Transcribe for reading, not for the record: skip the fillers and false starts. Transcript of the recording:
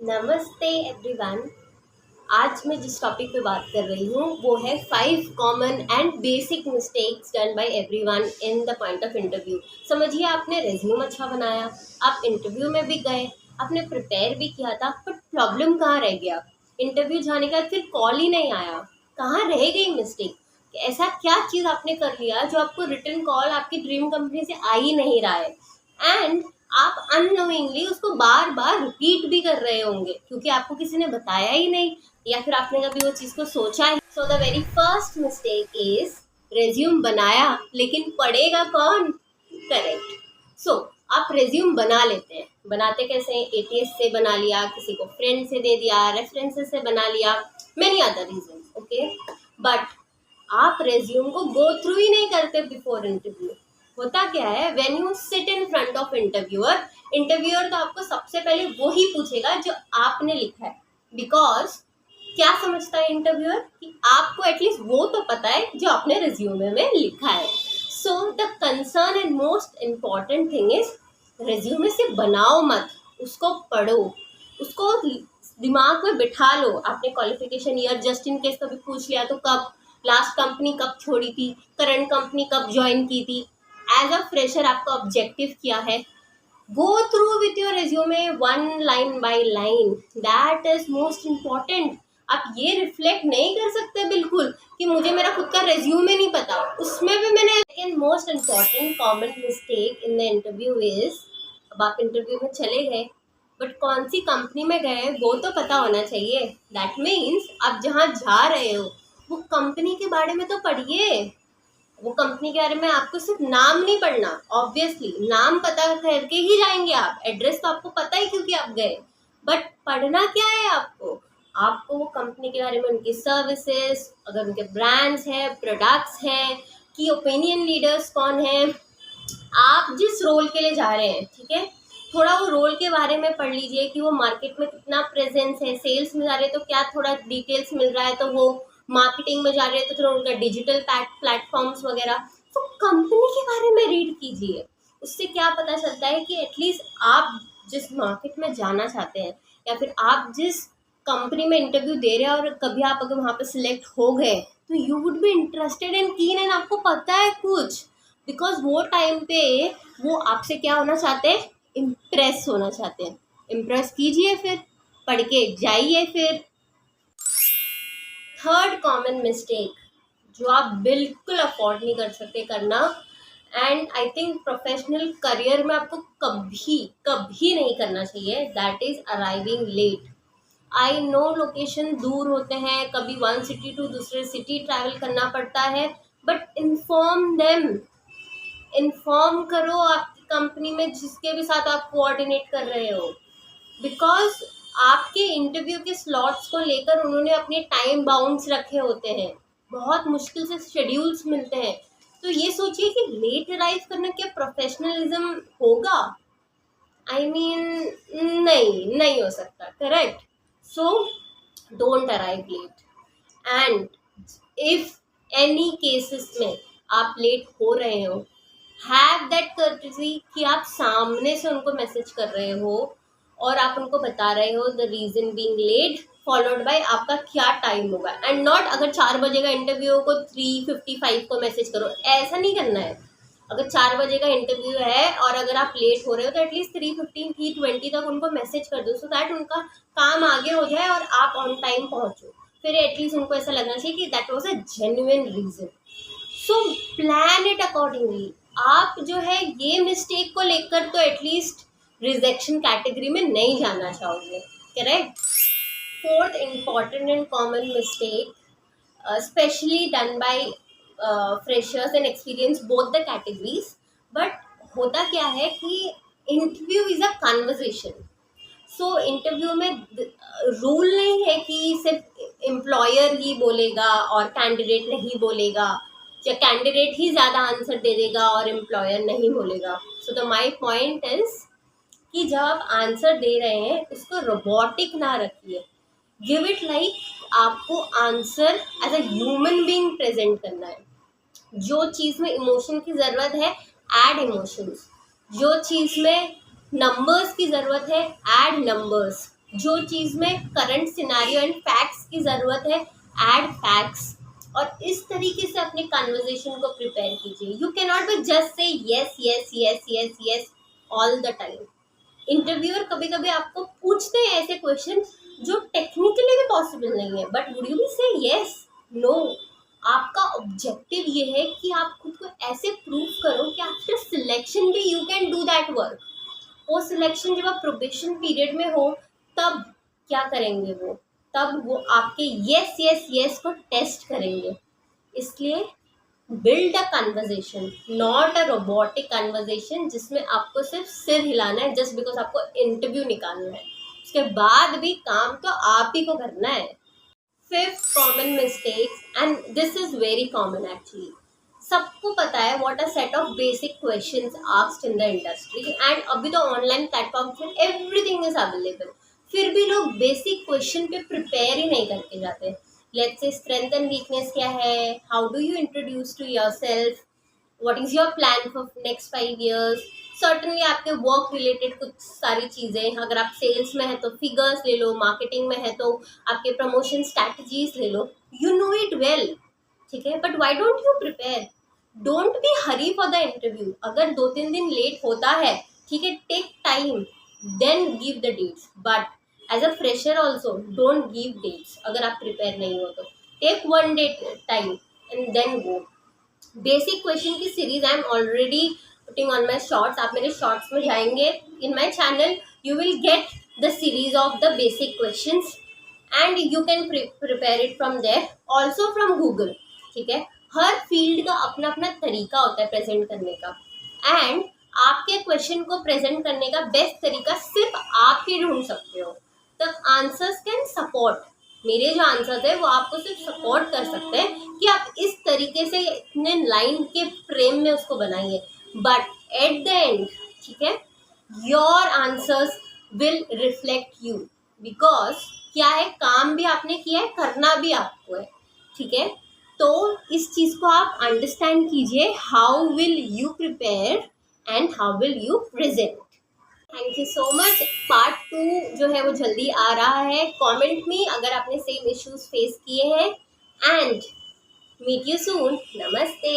नमस्ते एवरीवन। आज मैं जिस टॉपिक पे बात कर रही हूँ वो है 5 common and basic mistakes done by everyone in the point of interview. समझिए, आपने रेज्यूम अच्छा बनाया, आप इंटरव्यू में भी गए, आपने प्रिपेयर भी किया था, बट प्रॉब्लम कहाँ रह गया? इंटरव्यू जाने का फिर कॉल ही नहीं आया। कहाँ रह गई मिस्टेक? ऐसा क्या चीज़ आपने कर लिया जो आपको रिटर्न कॉल आपकी ड्रीम कंपनी से आ ही नहीं रहा है, एंड आप अननोइंगली उसको बार बार रिपीट भी कर रहे होंगे क्योंकि आपको किसी ने बताया ही नहीं, या फिर आपने कभी वो चीज़ को सोचा ही। So the very first mistake is resume बनाया लेकिन पढ़ेगा कौन? करेक्ट। सो आप रेज्यूम बना लेते हैं, बनाते कैसे हैं? एटीएस से बना लिया, किसी को फ्रेंड से दे दिया, रेफरेंसेस से बना लिया, many other reason, okay. But आप रेज्यूम को गो थ्रू ही नहीं करते बिफोर इंटरव्यू। होता क्या है, when you sit in front of interviewer, interviewer तो आपको सबसे पहले वो ही पूछेगा जो आपने लिखा है। बिकॉज क्या समझता है इंटरव्यूअर कि आपको एटलीस्ट वो तो पता है जो आपने रिज्यूमे में लिखा है। So the concern and most important thing is resume से बनाओ मत, उसको पढ़ो, उसको दिमाग में बिठा लो। आपने qualification year just in case कभी पूछ लिया तो कब, लास्ट कंपनी कब छोड़ी थी, करंट कंपनी कब ज्वाइन की थी, एज अ फ्रेशर आपका ऑब्जेक्टिव क्या है। Go through with your resume one line by line, that is most important. आप ये रिफ्लेक्ट नहीं कर सकते बिल्कुल कि मुझे मेरा खुद का रिज्यूमे नहीं पता, उसमें भी मैंने। Second most important common mistake in the interview is, अब आप इंटरव्यू में चले गए बट कौन सी कंपनी में गए वो तो पता होना चाहिए। दैट मीन्स आप जहाँ जा रहे हो वो कंपनी के बारे में तो पढ़िए। वो कंपनी के बारे में आपको सिर्फ नाम नहीं पढ़ना, ऑब्वियसली नाम पता करके ही जाएंगे आप, एड्रेस तो आपको पता ही क्योंकि आप गए, बट पढ़ना क्या है आपको वो कंपनी के बारे में, उनकी सर्विसेज, अगर उनके ब्रांड्स हैं, प्रोडक्ट्स हैं, की ओपिनियन लीडर्स कौन है, आप जिस रोल के लिए जा रहे हैं, ठीक है, थोड़ा वो रोल के बारे में पढ़ लीजिए कि वो मार्केट में कितना प्रेजेंस है। सेल्स में जा रहे हैं तो क्या थोड़ा डिटेल्स मिल रहा है, तो वो मार्केटिंग में जा रहे हैं तो थोड़ा उनका डिजिटल प्लेटफॉर्म्स वगैरह, तो कंपनी के बारे में रीड कीजिए। उससे क्या पता चलता है कि एटलीस्ट आप जिस मार्केट में जाना चाहते हैं या फिर आप जिस कंपनी में इंटरव्यू दे रहे हैं और कभी आप अगर वहाँ पे सिलेक्ट हो गए तो you would be interested and कीन, एंड आपको पता है कुछ, बिकॉज वो टाइम पे वो आपसे क्या होना चाहते हैं? इम्प्रेस होना चाहते हैं। इम्प्रेस कीजिए, फिर पढ़ के जाइए। फिर थर्ड कॉमन मिस्टेक जो आप बिल्कुल अफोर्ड नहीं कर सकते करना, and I think professional career में आपको कभी कभी नहीं करना चाहिए, that is arriving late. I know location दूर होते हैं, कभी वन सिटी टू दूसरे सिटी ट्रैवल करना पड़ता है, बट इन्फॉर्म देम, इन्फॉर्म करो आपकी कंपनी में जिसके भी साथ आप कोऑर्डिनेट कर रहे हो, बिकॉज आपके इंटरव्यू के स्लॉट्स को लेकर उन्होंने अपने टाइम बाउंड्स रखे होते हैं, बहुत मुश्किल से शेड्यूल्स मिलते हैं। तो ये सोचिए कि लेट अराइव करना क्या प्रोफेशनलिज्म होगा? आई मीन नहीं हो सकता, correct. So don't arrive late, and if any cases में आप लेट हो रहे हो, हैव दैट कर्टेसी कि आप सामने से उनको मैसेज कर रहे हो और आप उनको बता रहे हो the reason being late followed by आपका क्या टाइम होगा, एंड नॉट अगर 4 बजे का इंटरव्यू हो को 3:55 को मैसेज करो, ऐसा नहीं करना है। अगर 4 बजे का इंटरव्यू है और अगर आप लेट हो रहे हो तो एटलीस्ट 3:15 3:20 तक उनको मैसेज कर दो, सो दैट उनका काम आगे हो जाए और आप ऑन टाइम पहुंचो। फिर एटलीस्ट उनको ऐसा लगना चाहिए कि that was a genuine reason. So plan it accordingly. आप जो है ये मिस्टेक को लेकर तो एटलीस्ट रिजेक्शन कैटेगरी में नहीं जाना चाहोगे, correct. Fourth important and common mistake, specially done by freshers and experience both the categories, but होता क्या है कि interview is a conversation. So interview में रूल नहीं है कि सिर्फ एम्प्लॉयर ही बोलेगा और कैंडिडेट नहीं बोलेगा, या कैंडिडेट ही ज़्यादा आंसर दे देगा और एम्प्लॉयर नहीं बोलेगा। So the my point is कि जब आप आंसर दे रहे हैं उसको रोबोटिक ना रखिए, गिव इट लाइक आपको answer as a human being present करना है। जो चीज़ में इमोशन की ज़रूरत है, ऐड इमोशंस। जो चीज़ में नंबर्स की ज़रूरत है, ऐड नंबर्स। जो चीज़ में करंट सिनारियो एंड फैक्ट्स की ज़रूरत है, ऐड फैक्ट्स, और इस तरीके से अपने कन्वर्जेशन को प्रिपेयर कीजिए। You can not be just say yes yes yes yes yes all the time. Interviewer कभी कभी आपको पूछते हैं ऐसे क्वेश्चन जो टेक्निकली भी पॉसिबल नहीं है, बट वुड यू बी से यस? नो। आपका ऑब्जेक्टिव ये है कि आप खुद को ऐसे प्रूव करो कि आफ्टर सिलेक्शन भी you can do that work. Post selection जब आप प्रोबेशन पीरियड में हो तब क्या करेंगे वो, तब वो आपके यस यस यस को टेस्ट करेंगे। इसलिए build a conversation, not a robotic conversation जिसमें आपको सिर्फ सिर हिलाना है जस्ट बिकॉज आपको इंटरव्यू निकालना है। उसके बाद भी काम तो आप ही को करना है। Fifth common mistakes, and this is very common actually, सबको पता है what a set of basic questions asked in the industry, and अभी तो ऑनलाइन प्लेटफॉर्म पे एवरीथिंग इज अवेलेबल, फिर भी लोग बेसिक क्वेश्चन पे प्रिपेयर ही नहीं करके जाते। Let's say strength and weakness क्या है, how do you introduce to yourself, what is your plan for next 5 years, certainly आपके वर्क रिलेटेड कुछ सारी चीज़ें, अगर आप सेल्स में है तो फिगर्स ले लो, मार्केटिंग में है तो आपके प्रमोशन स्ट्रैटेजीज ले लो, यू नो इट वेल, ठीक है, but why don't you prepare? Don't be hurry for the interview. अगर 2-3 दिन लेट होता है, ठीक है, take time, then give the dates, but as a fresher also don't give dates अगर आप प्रिपेयर नहीं हो तो। Take 1 day time and then go. Basic question की सीरीज I am already putting on my shorts, आप मेरे शॉर्ट्स में जाएंगे in my channel, you will get the series of the basic question and you can prepare it from there, also from Google, ठीक है। हर field का अपना अपना तरीका होता है प्रेजेंट करने का, एंड आपके क्वेश्चन को प्रेजेंट करने का बेस्ट तरीका सिर्फ आप ही ढूंढ सकते हो। द आंसर्स कैन सपोर्ट, मेरे जो आंसर्स है वो आपको सिर्फ सपोर्ट कर सकते हैं कि आप इस तरीके से इतने लाइन के फ्रेम में उसको बनाइए, बट एट द एंड, ठीक है, your answers will reflect you, because क्या है, काम भी आपने किया है, करना भी आपको है, ठीक है। तो इस चीज़ को आप अंडरस्टैंड कीजिए, how will you prepare and how will you present. Thank you so much. Part 2 जो है वो जल्दी आ रहा है, कमेंट में अगर आपने सेम इश्यूज फेस किए हैं, एंड मीट यू सून। नमस्ते।